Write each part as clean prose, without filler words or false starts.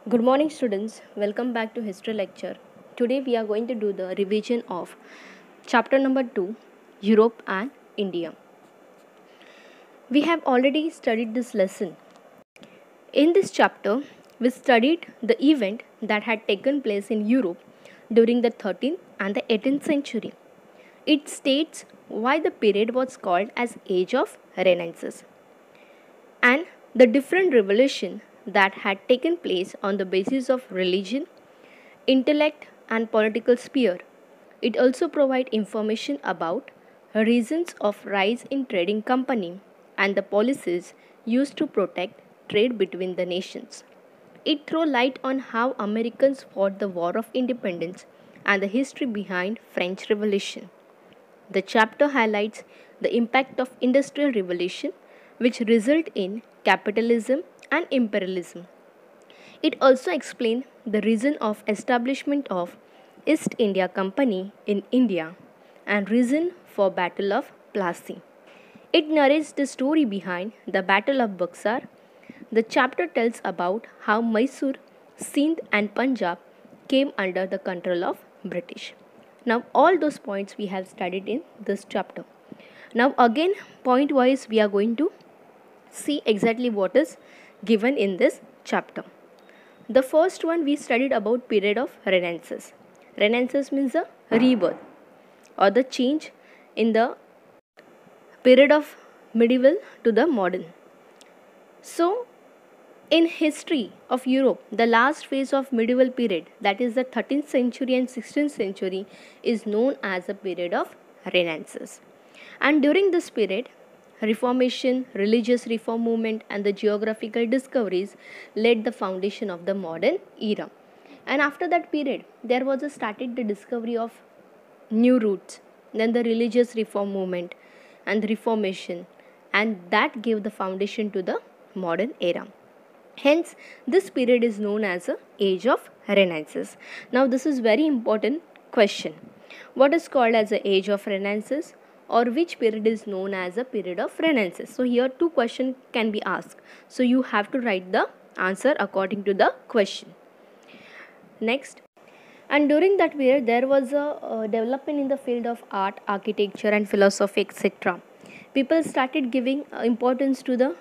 Good morning students, welcome back to history lecture. Today we are going to do the revision of chapter number 2, Europe and India. We have already studied this lesson. In this chapter, we studied the event that had taken place in Europe during the 13th and the 18th century. It states why the period was called as Age of Renances and the different revolution that had taken place on the basis of religion, intellect and political sphere. It also provides information about reasons of rise in trading company and the policies used to protect trade between the nations. It throws light on how Americans fought the War of Independence and the history behind French Revolution. The chapter highlights the impact of Industrial Revolution which result in capitalism and imperialism. It also explains the reason of establishment of East India Company in India and reason for Battle of Plassey. It narrates the story behind the Battle of Buxar. The chapter tells about how Mysore, Sindh and Punjab came under the control of British. Now all those points we have studied in this chapter. Now again point wise we are going to see exactly what is given in this chapter. The first one we studied about period of Renances. Renances means a rebirth or the change in the period of medieval to the modern. So in history of Europe, the last phase of medieval period, that is the 13th century and 16th century, is known as the period of Renances. And during this period, Reformation, religious reform movement and the geographical discoveries laid the foundation of the modern era. And after that period, there was started the discovery of new routes, then the religious reform movement and the Reformation, and that gave the foundation to the modern era. Hence, this period is known as the Age of Renances. Now, this is very important question. What is called as the Age of Renances? Or which period is known as a period of Renances? So here two questions can be asked. So you have to write the answer according to the question. Next. And during that period there was a development in the field of art, architecture and philosophy, etc. People started giving importance to the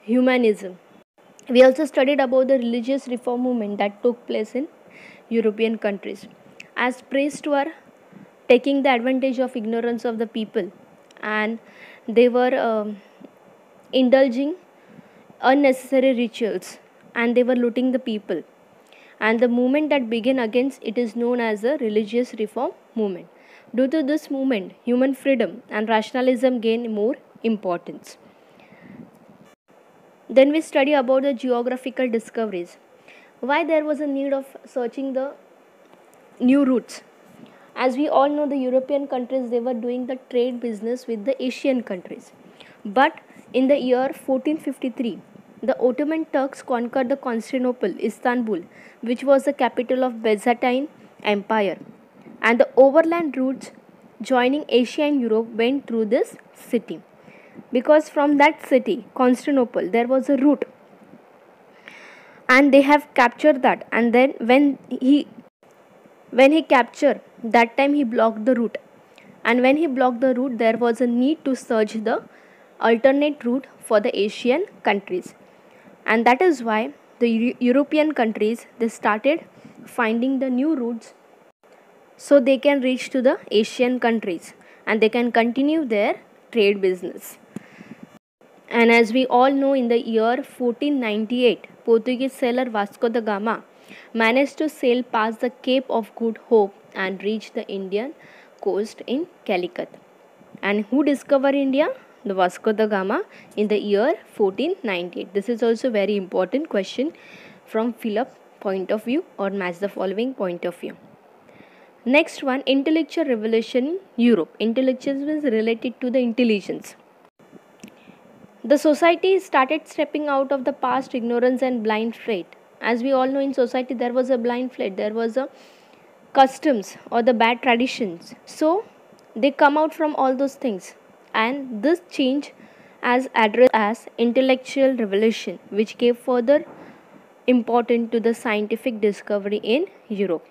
humanism. We also studied about the religious reform movement that took place in European countries. As priests were taking the advantage of ignorance of the people and they were indulging unnecessary rituals and they were looting the people, and the movement that began against it is known as the religious reform movement. Due to this movement, human freedom and rationalism gained more importance. Then we study about the geographical discoveries. Why there was a need of searching the new routes? As we all know, the European countries, they were doing the trade business with the Asian countries. But in the year 1453, the Ottoman Turks conquered the Constantinople, Istanbul, which was the capital of Byzantine Empire. And the overland routes joining Asia and Europe went through this city. Because from that city, Constantinople, there was a route. And they have captured that. And then when he captured, that time he blocked the route, and when he blocked the route there was a need to search the alternate route for the Asian countries, and that is why the European countries, they started finding the new routes so they can reach to the Asian countries and they can continue their trade business. And as we all know, in the year 1498, Portuguese sailor Vasco da Gama managed to sail past the Cape of Good Hope and reach the Indian coast in Calicut. And who discovered India? The Vasco da Gama in the year 1498. This is also very important question from Philip point of view or match the following point of view. Next one, intellectual revolution in Europe. Intellectual is related to the intelligence. The society started stepping out of the past ignorance and blind faith. As we all know, in society there was a blind faith, there was a customs or the bad traditions. So they come out from all those things, and this change as addressed as intellectual revolution, which gave further important to the scientific discovery in Europe,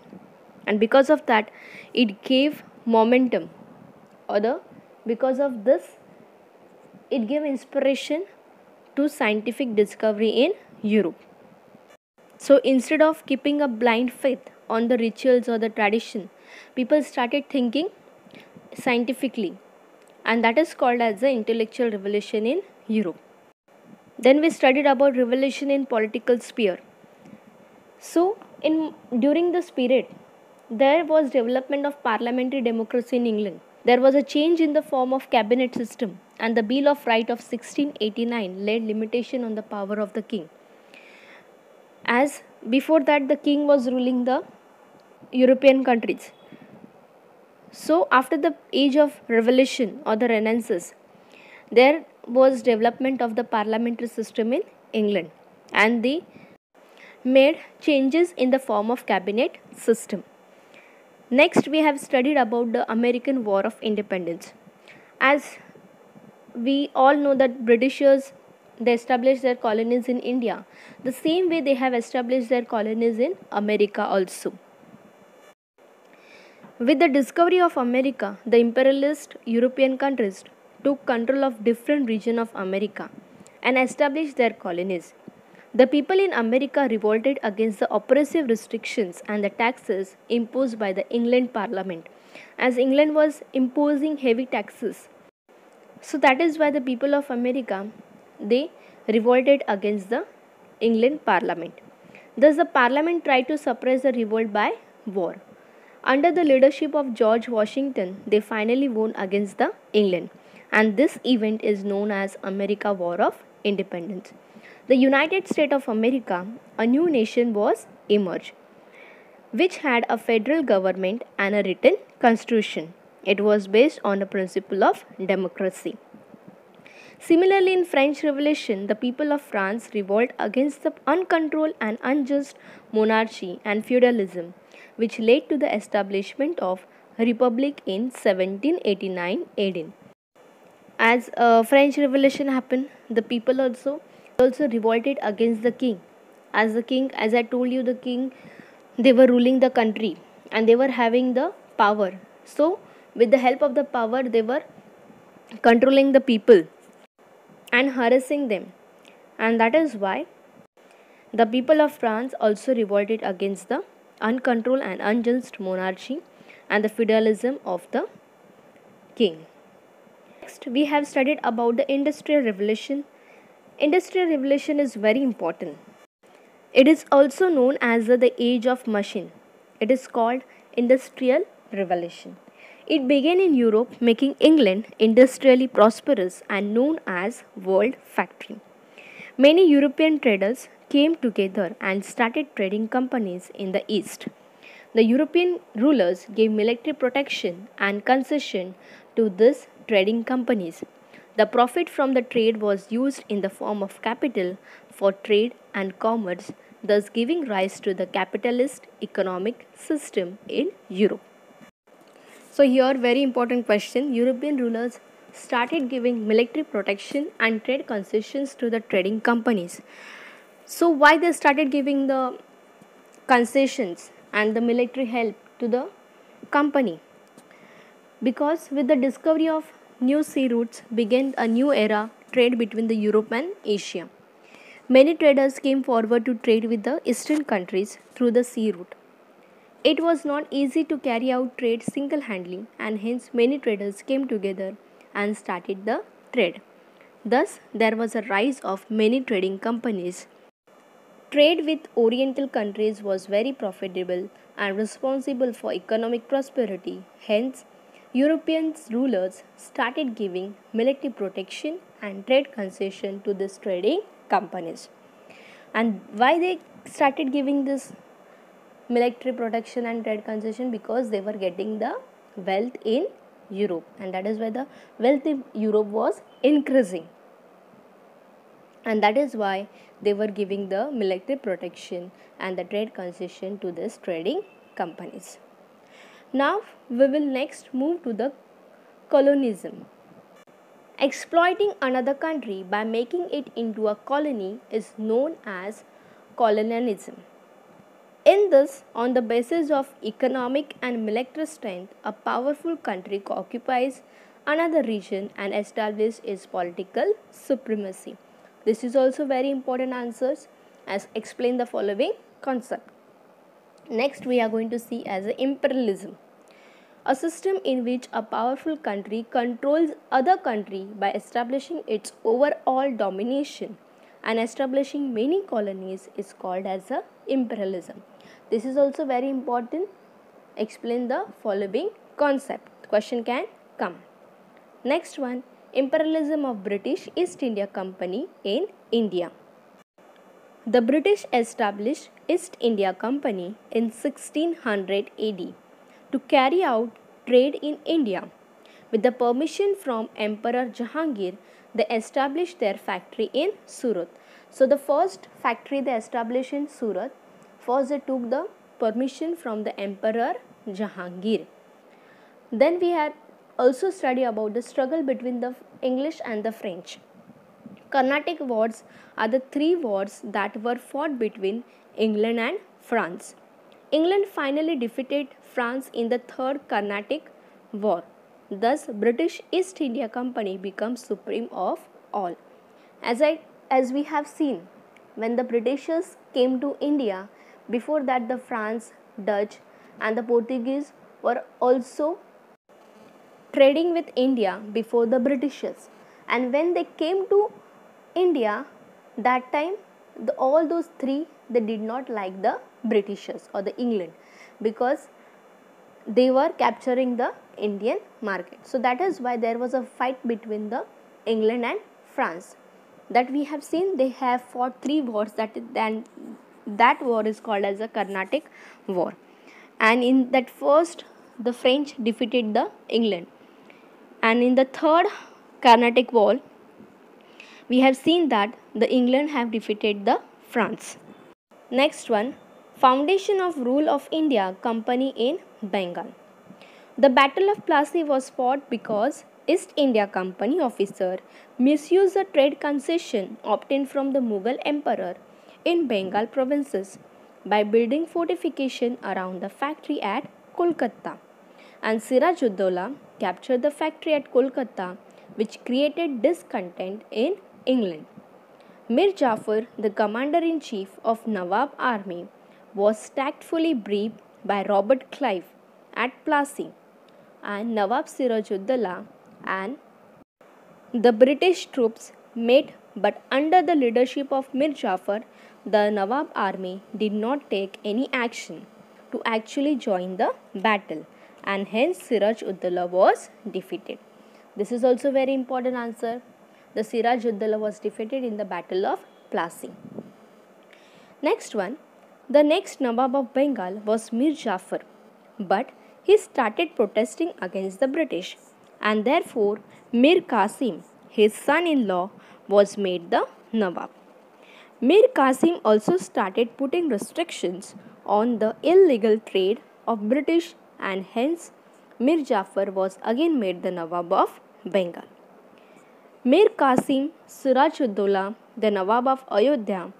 and because of that it gave momentum, because of this it gave inspiration to scientific discovery in Europe. So instead of keeping a blind faith on the rituals or the tradition, people started thinking scientifically, and that is called as the intellectual revolution in Europe. Then we studied about revolution in political sphere. So during this period there was development of parliamentary democracy in England. There was a change in the form of cabinet system, and the Bill of Rights of 1689 laid limitation on the power of the king. As before that the king was ruling the European countries. So after the age of revolution or the Renances, there was development of the parliamentary system in England, and they made changes in the form of cabinet system. Next we have studied about the American War of Independence. As we all know that Britishers, they established their colonies in India. The same way they have established their colonies in America also. With the discovery of America, the imperialist European countries took control of different regions of America and established their colonies. The people in America revolted against the oppressive restrictions and the taxes imposed by the England Parliament, as England was imposing heavy taxes. So that is why the people of America, they revolted against the England Parliament. Thus the Parliament tried to suppress the revolt by war. Under the leadership of George Washington, they finally won against the England, and this event is known as America War of Independence. The United States of America, a new nation, was emerged, which had a federal government and a written constitution. It was based on the principle of democracy. Similarly, in French Revolution, the people of France revolt against the uncontrolled and unjust monarchy and feudalism, which led to the establishment of a republic in 1789 AD. As French Revolution happened, the people also revolted against the king. As I told you, the king, they were ruling the country and they were having the power. So with the help of the power, they were controlling the people and harassing them, and that is why the people of France also revolted against the uncontrolled and unjust monarchy and the feudalism of the king. Next, we have studied about the Industrial Revolution. Industrial Revolution is very important. It is also known as the age of machine. It is called Industrial Revolution. It began in Europe, making England industrially prosperous and known as World Factory. Many European traders came together and started trading companies in the East. The European rulers gave military protection and concession to these trading companies. The profit from the trade was used in the form of capital for trade and commerce, thus giving rise to the capitalist economic system in Europe. So here, very important question. European rulers started giving military protection and trade concessions to the trading companies. So why they started giving the concessions and the military help to the company? Because with the discovery of new sea routes began a new era trade between the Europe and Asia. Many traders came forward to trade with the eastern countries through the sea route. It was not easy to carry out trade single-handedly, and hence many traders came together and started the trade. Thus, there was a rise of many trading companies. Trade with Oriental countries was very profitable and responsible for economic prosperity. Hence, European rulers started giving military protection and trade concession to these trading companies. And why they started giving this military protection and trade concession? Because they were getting the wealth in Europe, and that is why the wealth in Europe was increasing, and that is why they were giving the military protection and the trade concession to these trading companies. Now we will next move to the colonism. Exploiting another country by making it into a colony is known as colonialism. In this, on the basis of economic and military strength, a powerful country occupies another region and establishes its political supremacy. This is also very important answers as explain the following concept. Next, we are going to see as imperialism, a system in which a powerful country controls other country by establishing its overall domination and establishing many colonies is called as imperialism. This is also very important. Explain the following concept. Question can come. Next one, imperialism of British East India Company in India. The British established East India Company in 1600 AD to carry out trade in India. With the permission from Emperor Jahangir, they established their factory in Surat. So the first factory they established in Surat, first they took the permission from the Emperor Jahangir. Then we had also studied about the struggle between the English and the French. Carnatic Wars are the three wars that were fought between England and France. England finally defeated France in the Third Carnatic War. Thus, British East India Company becomes supreme of all. As we have seen, when the Britishers came to India, before that the France, Dutch and the Portuguese were also trading with India before the Britishers. And when they came to India, that time all those three, they did not like the Britishers or the England because they were capturing the Indian market. So that is why there was a fight between the England and France. That we have seen, they have fought three wars, that war is called as a Carnatic War. And in that first, the French defeated the England. And in the third Carnatic War, we have seen that the England have defeated the France. Next one, foundation of rule of India Company in Bengal. The Battle of Plassey was fought because East India Company officer misused the trade concession obtained from the Mughal Emperor in Bengal provinces by building fortification around the factory at Kolkata, and Siraj-ud-Dowla captured the factory at Kolkata, which created discontent in England. Mir Jafar, the commander-in-chief of Nawab army, was tactfully briefed by Robert Clive at Plassey, and Nawab Siraj-ud-Dowla and the British troops met, but under the leadership of Mir Jafar, the Nawab army did not take any action to actually join the battle, and hence Siraj-ud-Dowla was defeated. This is also very important answer. The Siraj-ud-Dowla was defeated in the Battle of Plassey. Next one, the next Nawab of Bengal was Mir Jafar, but he started protesting against the British, and therefore Mir Qasim, his son-in-law, was made the Nawab. Mir Qasim also started putting restrictions on the illegal trade of British, and hence Mir Jafar was again made the Nawab of Bengal. Mir Qasim, Siraj-ud-Dowla, the Nawab of Ayodhya,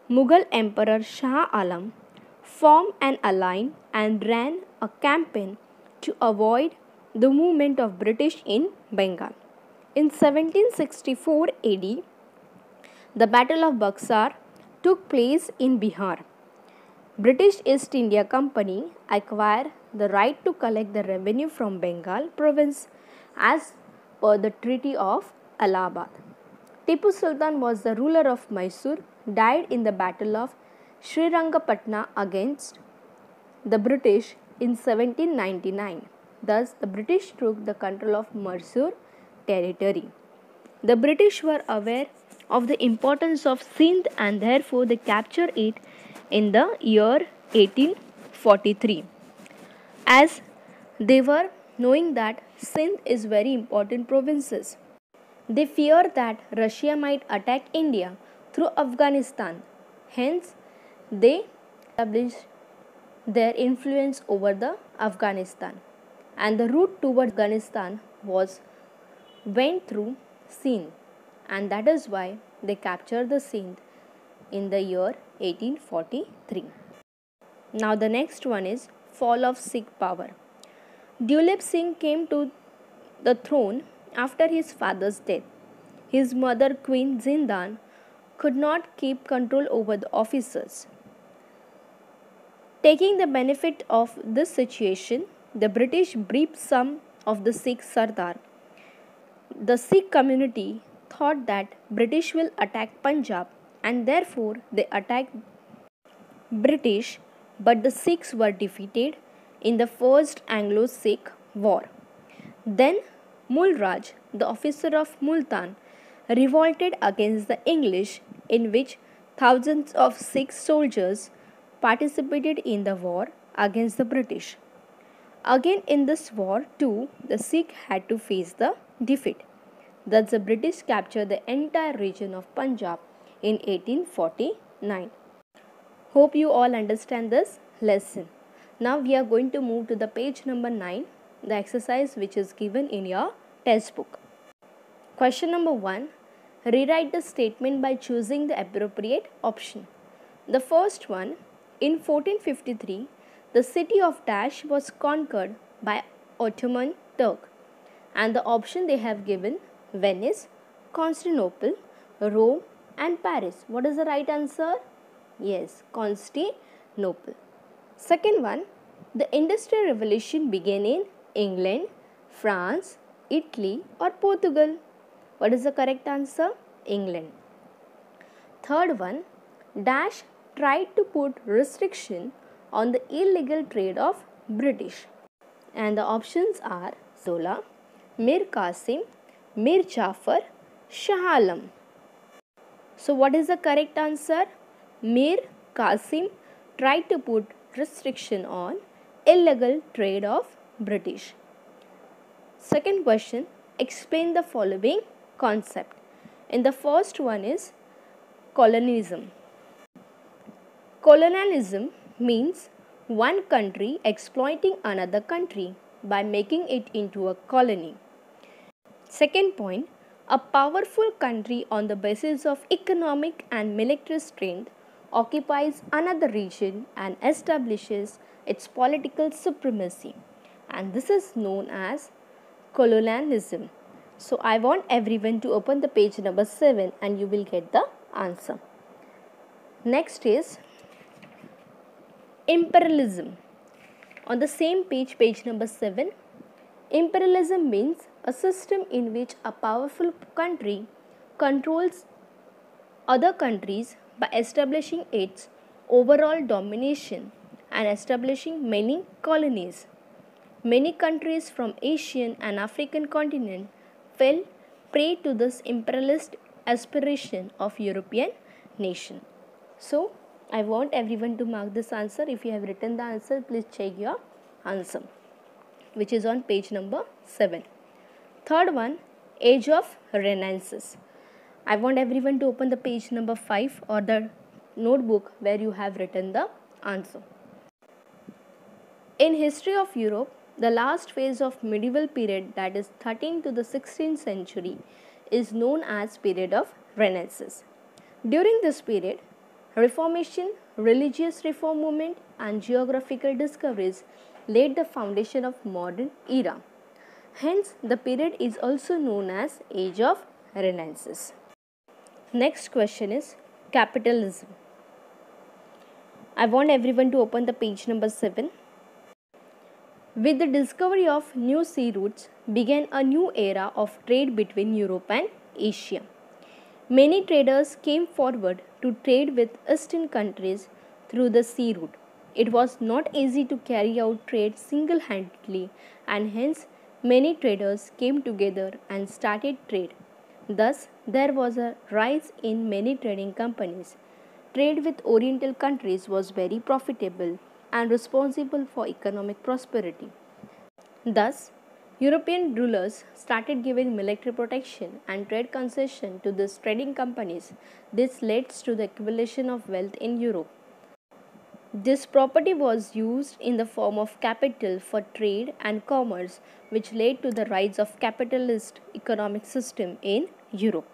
Mughal Emperor Shah Alam formed an alliance and ran a campaign to avoid the movement of British in Bengal. In 1764 AD, the Battle of Buxar took place in Bihar. British East India Company acquired the right to collect the revenue from Bengal province as per the Treaty of Allahabad. Tipu Sultan was the ruler of Mysore, died in the Battle of Srirangapatna against the British in 1799. Thus, the British took the control of Mysore territory. The British were aware of the importance of Sindh, and therefore they captured it in the year 1843. As they were knowing that Sindh is very important provinces, they feared that Russia might attack India through Afghanistan. Hence, they established their influence over the Afghanistan, and the route towards Afghanistan went through Sindh, and that is why they captured the Sindh in the year 1843. Now the next one is fall of Sikh power. Dulip Singh came to the throne after his father's death. His mother, Queen Zindan, could not keep control over the officers. Taking the benefit of this situation, the British briefed some of the Sikh Sardar. The Sikh community thought that British will attack Punjab and therefore they attacked British, but the Sikhs were defeated in the First Anglo-Sikh War. Then Mulraj, the officer of Multan, revolted against the English, in which thousands of Sikh soldiers participated in the war against the British. Again in this war too, the Sikh had to face the defeat. Thus the British captured the entire region of Punjab in 1849. Hope you all understand this lesson. Now we are going to move to the page number 9, the exercise which is given in your textbook. Question number 1. Rewrite the statement by choosing the appropriate option. The first one, in 1453, the city of Dash was conquered by Ottoman Turk, and the option they have given: Venice, Constantinople, Rome and Paris. What is the right answer? Yes, Constantinople. Second one, the Industrial Revolution began in England, France, Italy or Portugal. What is the correct answer? England. Third one, Dash tried to put restriction on the illegal trade of British. And the options are Zola, Mir Qasim, Mir Jafar, Shah Alam. So what is the correct answer? Mir Qasim tried to put restriction on illegal trade of British. Second question, explain the following concept. And the first one is colonism. Colonialism means one country exploiting another country by making it into a colony. Second point, a powerful country on the basis of economic and military strength occupies another region and establishes its political supremacy, and this is known as colonialism. So I want everyone to open the page number 7 and you will get the answer. Next is imperialism. On the same page, page number 7, imperialism means a system in which a powerful country controls other countries by establishing its overall domination and establishing many colonies. Many countries from Asian and African continent fell prey to this imperialist aspiration of European nation. So, I want everyone to mark this answer. If you have written the answer, please check your answer, which is on page number 7. Third one, age of Renances. I want everyone to open the page number 5 or the notebook where you have written the answer. In history of Europe, the last phase of medieval period, that is 13th to the 16th century, is known as period of Renaissance. During this period, Reformation, religious reform movement and geographical discoveries laid the foundation of modern era. Hence, the period is also known as Age of Renaissance. Next question is capitalism. I want everyone to open the page number 7. With the discovery of new sea routes began a new era of trade between Europe and Asia. Many traders came forward to trade with Eastern countries through the sea route. It was not easy to carry out trade single-handedly, and hence many traders came together and started trade. Thus, there was a rise in many trading companies. Trade with Oriental countries was very profitable and responsible for economic prosperity. Thus, European rulers started giving military protection and trade concession to these trading companies. This led to the accumulation of wealth in Europe. This property was used in the form of capital for trade and commerce, which led to the rise of capitalist economic system in Europe.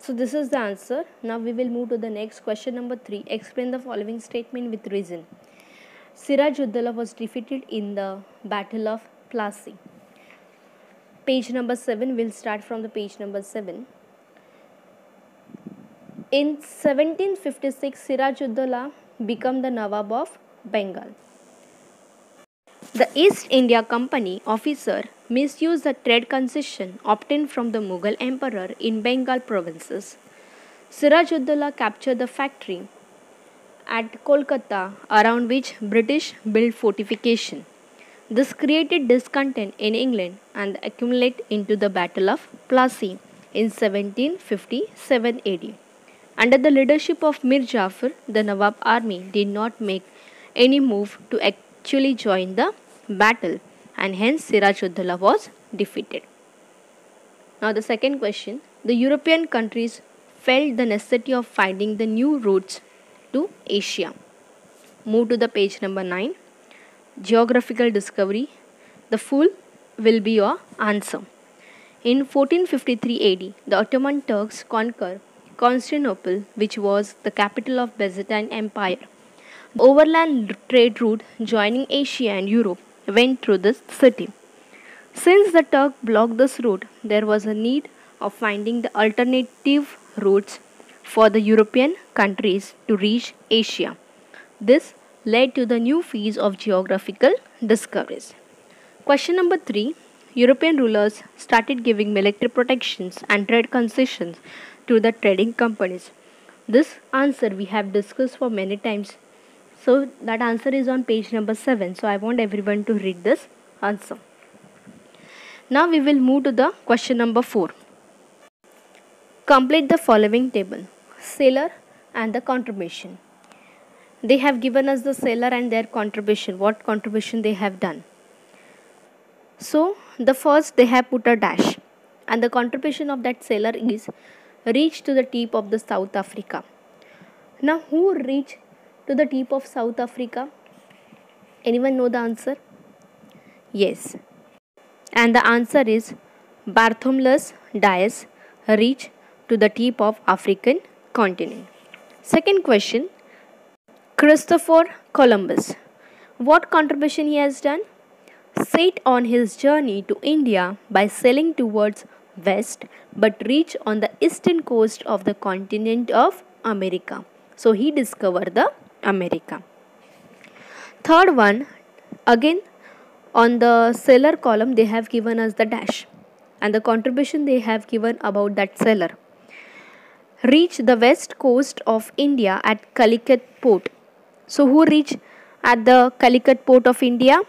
So this is the answer. Now we will move to the next question number 3. Explain the following statement with reason. Siraj-ud-Dawla was defeated in the Battle of Plassey. Page number 7. We'll start from the page number 7. In 1756, Siraj-ud-Dawla became the Nawab of Bengal. The East India Company officer misused the trade concession obtained from the Mughal emperor in Bengal provinces. Siraj-ud-Dawla captured the factory at Kolkata around which British built fortification. This created discontent in England and accumulated into the Battle of Plassey in 1757 AD. Under the leadership of Mir Jafar, the Nawab army did not make any move to actually join the battle, and hence Siraj-ud-Dawla was defeated. Now the second question. The European countries felt the necessity of finding the new routes to Asia. Move to the page number 9. Geographical discovery. The full will be your answer. In 1453 AD, the Ottoman Turks conquered Constantinople, which was the capital of Byzantine Empire. The overland trade route joining Asia and Europe went through this city. Since the Turk blocked this route, there was a need of finding the alternative routes for the European countries to reach Asia. This led to the new phase of geographical discoveries. Question number 3. European rulers started giving military protections and trade concessions to the trading companies. This answer we have discussed for many times. So that answer is on page number 7. So I want everyone to read this answer. Now we will move to the question number 4. Complete the following table. Sailor and the contribution. They have given us the sailor and their contribution. What contribution they have done. So the first they have put a dash. And the contribution of that sailor is reach to the tip of the South Africa. Now who reached to the tip of South Africa? Anyone know the answer? Yes. And the answer is Bartholomew Dias reached to the tip of African continent. Second question. Christopher Columbus. What contribution he has done? Set on his journey to India by sailing towards west but reached on the eastern coast of the continent of America. So he discovered the America. Third one, again on the sailor column they have given us the dash and the contribution they have given about that sailor. Reached the west coast of India at Calicut port. So who reached at the Calicut port of India?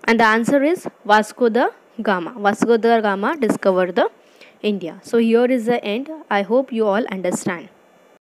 And the answer is Vasco da Gama. Vasco da Gama discovered the India. So here is the end. I hope you all understand.